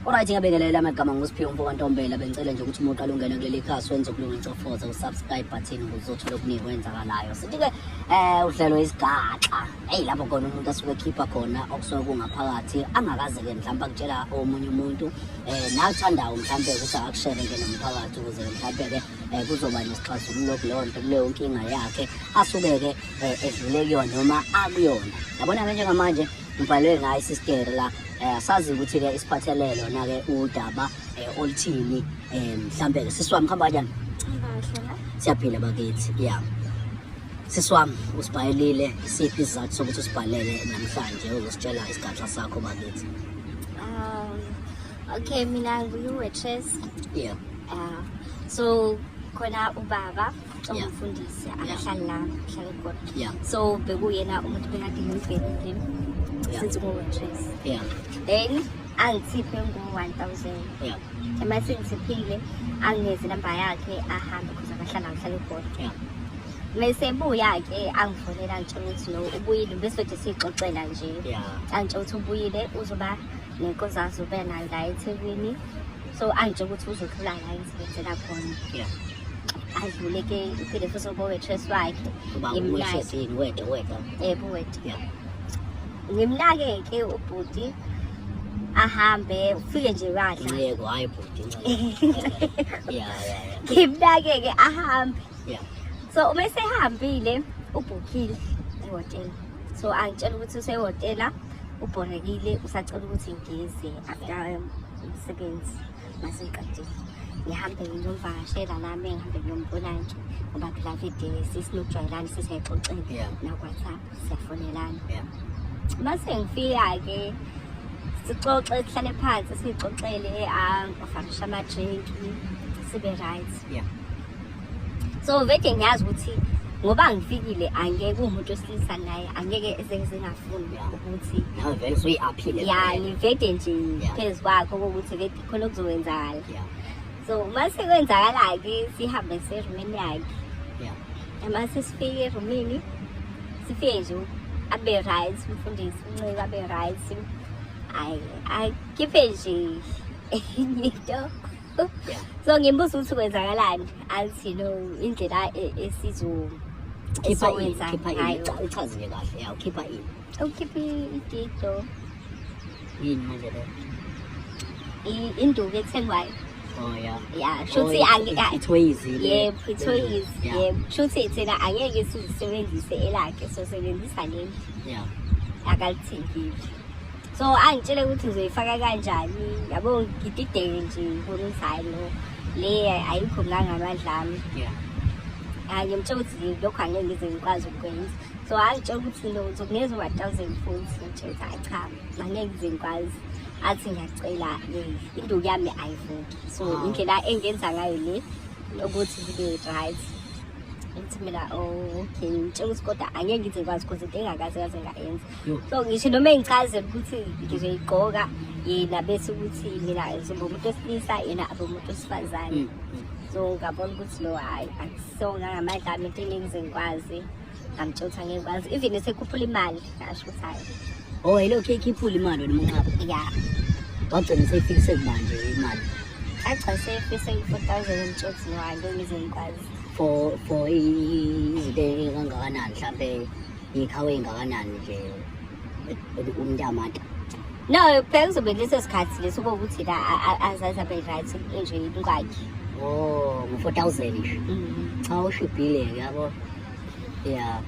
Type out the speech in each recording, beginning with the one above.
Alright, ngiyabingelela amagama nguSiphiwe Mfokantombela. Bengicela nje ukuthi umuntu alungene kuleli khasi wenze ukulunga ufoza usubscribe button ukuze uzothola okuningi kwenzakalayo. Sithi-ke uhlelo isigaxa. Hey, lapho khona umuntu asuke ekhipha khona okusuke kungaphakathi angakaze-ke mhlawumbe akutshela omunye umuntu nakuthandayo mhlawumbe ukuthi akushare-ke nomphakathi ukuze mhlawumbe-ke kuzoba nesixazululo kuleyo nkinga yakhe asuke-ke edlule kuyona noma akuyona. Yabona-ke njengamanje ngibhalwe ngayo isister la sazi ukuthi-ke isiphathelele yona-ke udaba oluthini mhlawumbe-ke sisi wami khamba kanjani? Siyaphila bakithi, ya sisi wami usibhalelile isiphi isizathu sokuthi usibhalele namhlanje uzositshela isigaxa sakho bakithi? Okay, mina ngiyi-waitress. Yeah. So khona ubaba ongumfundisi akahlali la ahlala eGoli. Yeah. So bekuyena umuntu bekade ngimvelile since ngu-waitress. Yeah. Then angithiphe ngo-1,000. Yeah. Emase ngithiphile angingeze inamba yakhe ahambe because ahlala eGoli. Yeah. Mese buya-ke angifonela angitshela ukuthi no ubuyile bese sothi siyixoxela nje. Yeah. Angitshela ukuthi ubuyile uzoba nenkozazi ube nayo la eThekwini. So angitshela ukuthi uzodlula la engisebenzela khona. Yeah. Adlule-ke iphinde futhi ubo-waitress wakhe. Uba uweshefini wedwa. Buwethu. Yeah. Ngimnake-ke ubhuti ahambe ufike nje wadla. Nceko, hayi bhuti Yeah. Ngimnake-ke ahambe. Yeah. So uma esehambile ubhukhile ehhotela. So angitshela ukuthi usehhotela ubhorekile usacela ukuthi ngeze after umsebenzi masengiqedile. Ngihambe ngiyomvakashela nami ngihambe ngiyombona nje ngoba phela vide sisinokujwayelana sisiyayixoxela na-WhatsApp siyafonelana. Yeah. Mase ngifika-ke sixoxe sihlale phansi siyixoxele ngifakisha ama-drink sibe right. Yeah. So vele ngiyazi ukuthi ngoba ngifikile angeke umuntu osilisa naye angeke zingafuni ukuthi nawe vele usuyi-aphile. ya ngivede nje phezu kwakho kokuthi vele khona okuzokwenzakala. Yeah. So mase kwenzakala-ke sihambe serumini yakhe. Yeah. Mase sifike erumini sifike nje abe right umfundisi uncike abe right akhiphe nje into. So ngimbuza ukuthi kwenzakalani athi no indlela Khipha ini uchaze nje kahle. Ya ukhipha ini? Ukhipha idido Yini manje le? induku ethengwayo. Oh yeah. Ya shuthi ithoyizile. Yebo ithoyizi. Yebo shuthi thina angeke sizisebenzise elakhe sosebenzisa leli. Yeah. Akalithengile. So angitshele ukuthi uzoyifaka kanjani yabo ngidideke nje ngomsayi lo le ayikho ngamandla ami. Yeah. Ngimtshela ukuthi lokho angeke ngize ngikwazi ukwenza. So angitshela ukuthi no uzokunikeza 1,000 futhi ngitshela cha angeke ngize ngikwazi. Athi ngiyacela induku yami ayivuki. So indlela engenza ngayo le ukuthi ngibe right. Ngithi mina okay ngitshela ukuthi kodwa angeke ngize ngikwazi because into engakaze ngayenza. So ngisho noma engichazela ukuthi ngizoyigqoka yena bese ukuthi mina ngizoba umuntu wesilisa yena abe umuntu wesifazane. So ngabona ukuthi lo hayi akusonga ngamandla ami into engeke ngikwazi. Ngamtshela ukuthi angeke ngikwazi even esekhuphula imali ngasho ukuthi hayi. Oh yilokho ikhiphula imali wena umunqaba? Yeah. Wagcina seyifikise manje imali? Acha sefise 4,000 ngitshela ukuthi no angeke ngize ngikwazi. For izinto engakanani mhlambe ikhawe engakanani nje umntamata? No phela kuzobe leso sikhathi leso ukuthi la azazi abe right nje inkwakhe. Oh ngu-4,000 nje. Cha ushibhile yabo. Yeah.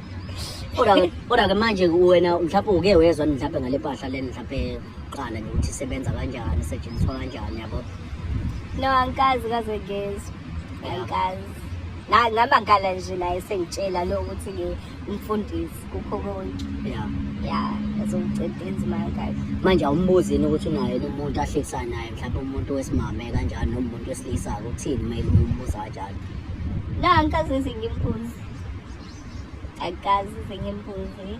Kodwa-ke manje wena mhlawumbe uke wezwa mhlawumbe ngale mpahla leni mhlawumbe qala nje ukuthi isebenza kanjani isetshenziswa kanjani yabo? No angikazi kaze ngezwe. Angikazi. Ngaba ngala nje naye sengitshela lo ukuthi-ke umfundisi kukho konke. Yeah. Ya azongiceda enzima kahle. Manje awumbuzini ukuthi unaye umuntu ahlekisana naye mhlawumbe umuntu wesimame kanjani noma umuntu wesilisa ukuthini kumele umbuza kanjani? No angikaze ngimbuze. Angikaze ngimbuze.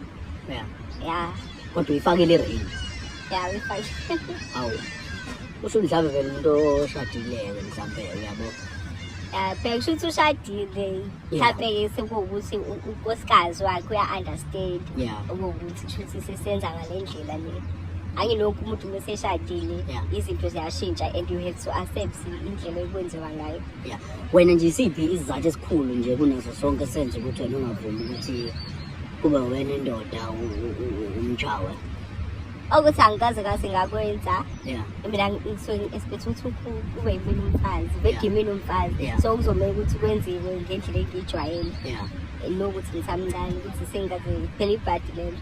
Yeah. Ya. Kodwa uyifakile i-ring? Ya uyifake. Awu. Usho mhlawumbe vele umuntu oshadile-ke mhlawumbe yabo. Phela kusho ukuthi ushadile mhlawumbe-ke sekuwukuthi unkosikazi wakhe uya-understand ukuthi kusho ukuthi sesenza ngale ndlela le. angilokhu umuntu meseshadile Yeah. izinto ziyashintsha and you have to accept indlela ekwenziwa ngayo. Yeah. Wena nje isiphi isizathu esikhulu nje kunazo sonke senze ukuthi wena ungavumi ukuthi kuba wena indoda umtshawe? Ukuthi angikaze kaze ngakwenza Yeah. mina ngisuke expect ukuthi kube yimina umfazi Yeah. bedimini umfazi Yeah. so kuzomela ukuthi kwenziwe ngendlela engijwayele Yeah. nokuthi ngisamncane ukuthi sengaze phela ibhadi lelo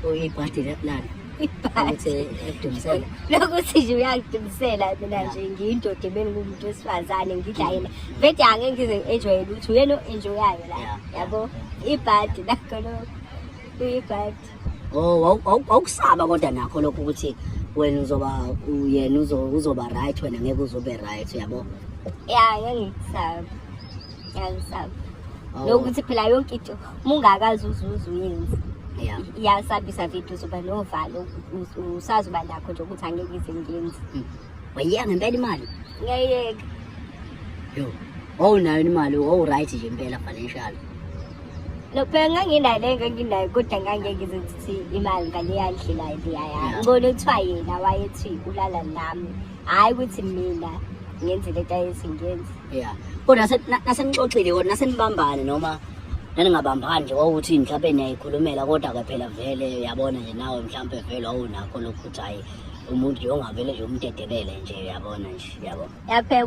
Uyibhadi lana. ibhadi Ukuthi ekudumisela. lokuthi nje uyangidumisela mina nje ngiyindoda emeni kumuntu wesifazane ngidla yena vede angeke ngize enjoyele ukuthi uyena o-enjoyayo la Yeah. yabo ibhadi nakho lokho kuyibhadi. Oh, awukusaba kodwa nakho lokho ukuthi wena yena uzoba right wena ngeke uzobe right yabo. Ya ngiyangisaba ngiyangisaba Oh, nokuthi phela yonke into mungakazi uzuzu uyenze yeah. iyasabisa vidi uzoba novalo usazoba nakho nje ukuthi angeke ize ngenzi Wayeka ngempela imali. ngiyayeka Yo. Awunayo imali, right nje impela financial. no phela nganginayo le nganginayo kodwa ngangeke ngize ukuthi imali ngaleya ndlela leya Yeah. ngibona kuthiwa yena wayethi ulala nami hhayi ukuthi mina ngenze lento ayethi ngenze. Yeah. Kodwa nasenixoxile kodwa nasenibambane noma naningabambani nje ukuthi mhlawumbe niyayikhulumela kodwa ke phela vele yabona nje nawe mhlawumbe vele awunakho lokho ukuthi hayi umuntu nje ongavele nje umdedelele nje yabona nje yabo. Yaphela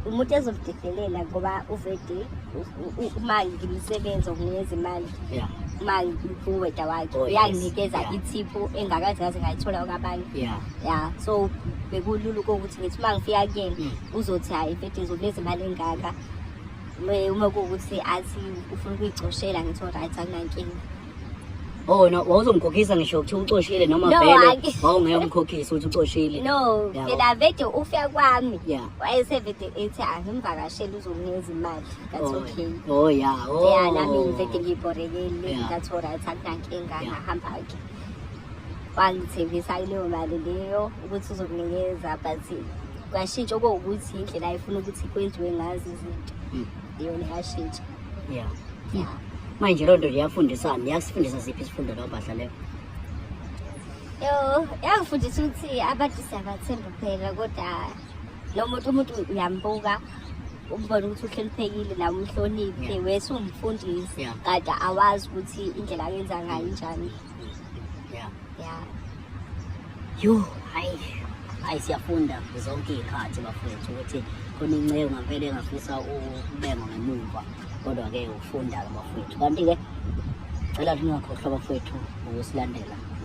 umuntu ezokudedelela ngoba uvede uma ngimsebenza ukunikeza imali Yeah. uma ngiweda wakhe Oh, yes. uyanginikeza Yeah. ithiphu engakaze ngaze ngayithola kwabanye. Yeah. Ya so bekulula ukuthi ngithi uma ngifika kuyena Mm. uzothi hayi mfethu ngizokunikeza imali engaka uma kuwukuthi athi ufuna ukuyicoshela ngithi alright akunankinga. Oh no, wawuzomkhokhisa ngisho ukuthi ucoshile noma No, vele angi- wawungeke umkhokhise ukuthi ucoshile. No Yeah. phela vede ufika kwami Yeah. wayesevede ethi angimvakashele uzokunikeza imali that's Oh, okay. oh yeah. Oh. Ya nami ngivede ngibhorekile Yeah. ngathi alright akunankinga Yeah. ngahamba-ke wangithembisa kuleyo mali leyo ukuthi uzokunikeza but kwashintsha okuwukuthi indlela ayifuna ukuthi kwenziwe ngazo izinto Mm. iyona yashintsha. Yeah. Ya Manje loo nto nje yafundisana, yasifundisa siphi isifundo leyo mpahla leyo? yangifundisa ukuthi abantu siyabathemba phela kodwa umuntu uyambuka ubone ukuthi uhloniphekile nawe umhloniphe Yeah. wese umfundisi Yeah. kanti awazi ukuthi indlela ayenza ngayo injani. Yeah. Ya Yo, hayi siyafunda zonke iy'khathi bafowethu ukuthi khona inceko ngempela engafisa ukubema ngemuva kodwa-ke ufunda-ke bafowethu. Kanti-ke cela lingakhohlwa bafowethu ukusilandela